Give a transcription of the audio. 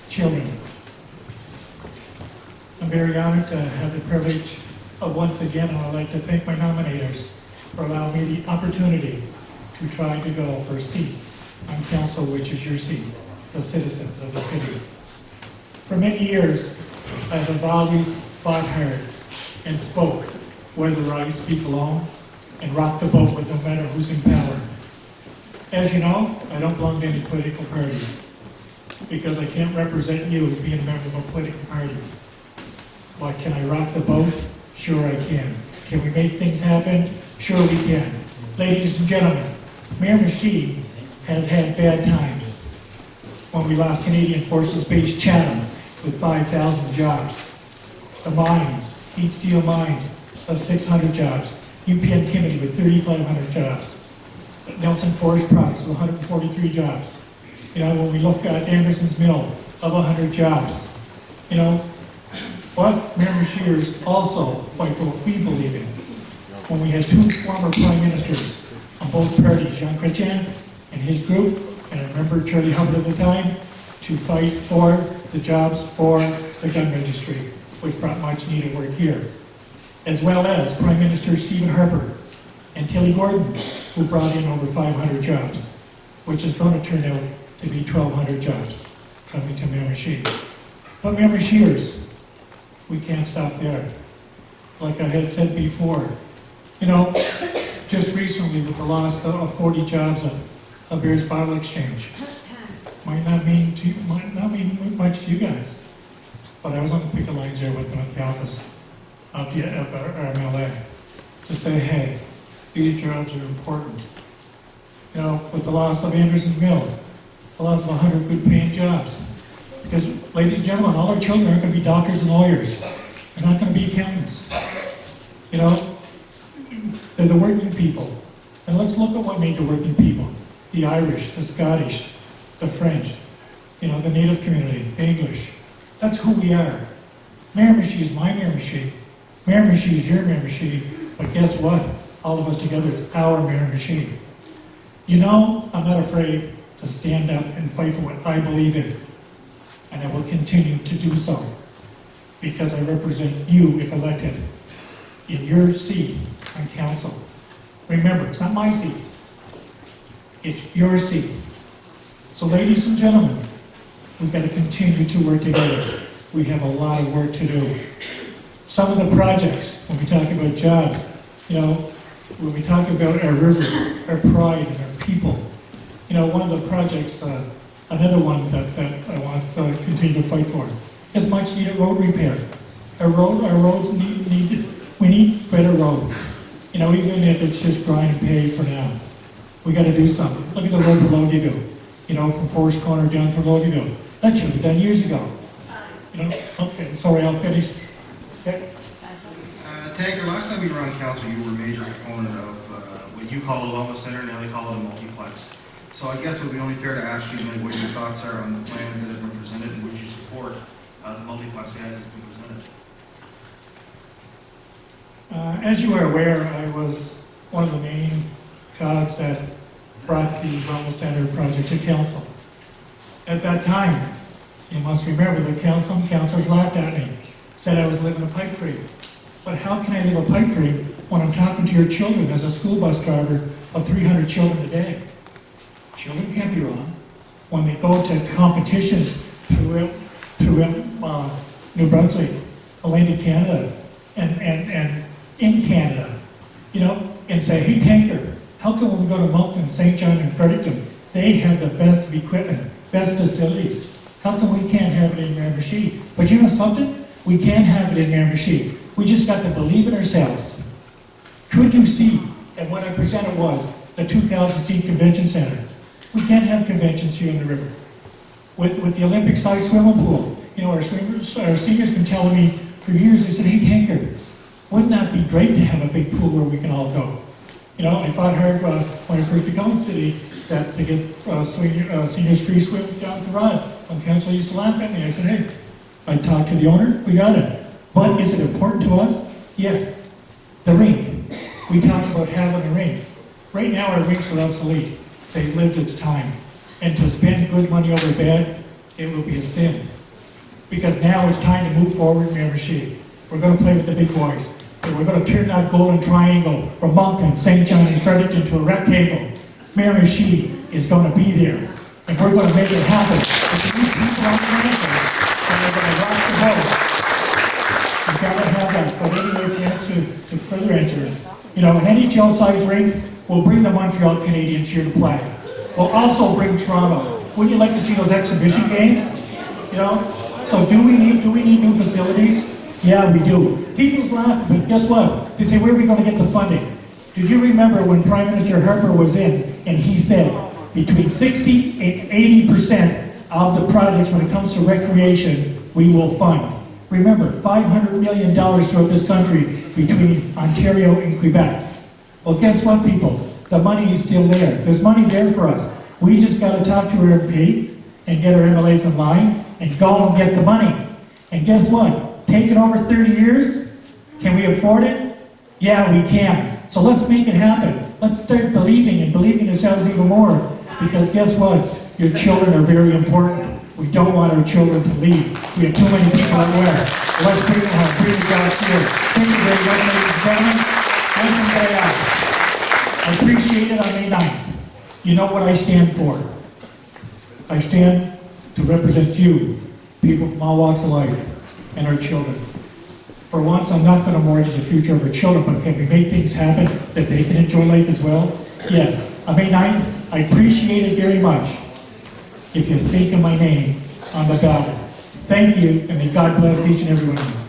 children. I'm very honored to have the privilege of once again, and I'd like to thank my nominators for allowing me the opportunity to try to go for a seat on council, which is your seat, the citizens of the city. For many years, I have always fought hard and spoke whether I speak alone and rock the boat with no matter who's in power. As you know, I don't belong to any political parties because I can't represent you as being a member of a political party. But can I rock the boat? Sure I can. Can we make things happen? Sure we can. Ladies and gentlemen, Miramichi has had bad times when we lost Canadian Forces Base Chatham with 5,000 jobs. The mines, heat steel mines of 600 jobs. UPN Kimberley with 3,500 jobs. Nelson Forest Products with 143 jobs. You know, when we look at Anderson's Mill of 100 jobs. You know, but Miramichiers also fight for what we believe in. When we had two former prime ministers on both parties, Jean Chrétien and his group, and I remember Charlie Hubbard at the time, to fight for the jobs for the gun registry, which brought much needed work here. As well as Prime Minister Stephen Harper and Tilly Gordon, who brought in over 500 jobs, which is going to turn out to be 1,200 jobs coming to Miramichi. But Miramichiers, we can't stop there. Like I had said before, you know, just recently with the loss of 40 jobs of Beers Bottle Exchange, might not mean much to you guys, but I was on the picket lines there with them at the office of our Malley to say, hey, these jobs are important. You know, with the loss of Anderson's Mill, the loss of 100 good paying jobs. Because, ladies and gentlemen, all our children aren't going to be doctors and lawyers. They're not going to be accountants. You know, they're the working people. And let's look at what made the working people. The Irish, the Scottish, the French, you know, the Native community, the English. That's who we are. Miramichi is my Miramichi. Miramichi is your Miramichi. But guess what? All of us together, it's our Miramichi. You know, I'm not afraid to stand up and fight for what I believe in. And I will continue to do so. Because I represent you, if elected, in your seat on council. Remember, it's not my seat. It's your seat. So ladies and gentlemen, we've got to continue to work together. We have a lot of work to do. Some of the projects, when we talk about jobs, you know, when we talk about our river, our pride, and our people, you know, one of the projects, another one that I want to continue to fight for, is much needed road repair. Our roads we need better roads. You know, even if it's just grind and pave for now. We got to do something. Look at the road to Logiville. You know, from Forest Corner down to Logiville. That should have been done years ago. You know, okay, sorry, I'll finish. Okay. Tanker, last time you were on council, you were a major proponent of what you call a wellness center, now they call it a multiplex. So I guess it would be only fair to ask you like, what your thoughts are on the plans that have been presented and would you support the multiplex as it's been presented? As you are aware, I was one of the main cogs that brought the wellness center project to council. At that time, you must remember that some councilors laughed at me, said I was living a pipe dream. But how can I live a pipe dream when I'm talking to your children as a school bus driver of 300 children a day? Children can't be wrong. When they go to competitions throughout New Brunswick, Atlantic Canada, and in Canada, you know, and say, hey, Tanker, how come when we go to Moncton, St. John, and Fredericton, they have the best equipment, best facilities? How come we can't have it in Miramichi? But you know something? We can have it in Miramichi. We just got to believe in ourselves. Could you see, and what I presented was the 2,000-seat convention center. We can't have conventions here in the river. With the Olympic-sized swimming pool, you know, our seniors been telling me for years, they said, hey, Tanker, wouldn't that be great to have a big pool where we can all go? You know, I fought hard when I first became a city that to get seniors free swim down the rod. When council used to laugh at me, I said, hey, I talked to the owner, we got it. But is it important to us? Yes. The rink. We talked about having a rink. Right now our rinks are obsolete. They've lived its time. and to spend good money over bad, it will be a sin. Because now it's time to move forward in Miramichi. We're going to play with the big boys. And we're going to turn that golden triangle from Moncton, St. John, and Fredericton into a rectangle. Miramichi is going to be there. And we're going to make it happen. If you need people on the answer, then they're going to rock the boat. You've got to have that. But anyway, we have to further enter. You know, an NHL-sized rink will bring the Montreal Canadiens here to play. We'll also bring Toronto. Wouldn't you like to see those exhibition games? You know? So do we need new facilities? Yeah, we do. People's laughing, but guess what? They say, where are we going to get the funding? Did you remember when Prime Minister Harper was in and he said between 60 and 80% of the projects when it comes to recreation, we will fund. Remember, $500 million throughout this country between Ontario and Quebec. Well, guess what, people? The money is still there. There's money there for us. We just got to talk to our MP and get our MLAs in line and go and get the money. And guess what? Taking over 30 years, can we afford it? Yeah, we can. So let's make it happen. Let's start believing and believing ourselves even more. Because guess what? Your children are very important. We don't want our children to leave. We have too many people at West. Let's bring them home. Bring the jobs here. Thank you very much, ladies and gentlemen. Welcome to the house. I appreciate it on May 9th. You know what I stand for. I stand to represent you, people from all walks of life, and our children. For once, I'm not going to mortgage the future of our children, but can we make things happen that they can enjoy life as well? Yes. On May 9th, I appreciate it very much if you think of my name on the ballot. Thank you, and may God bless each and every one of you.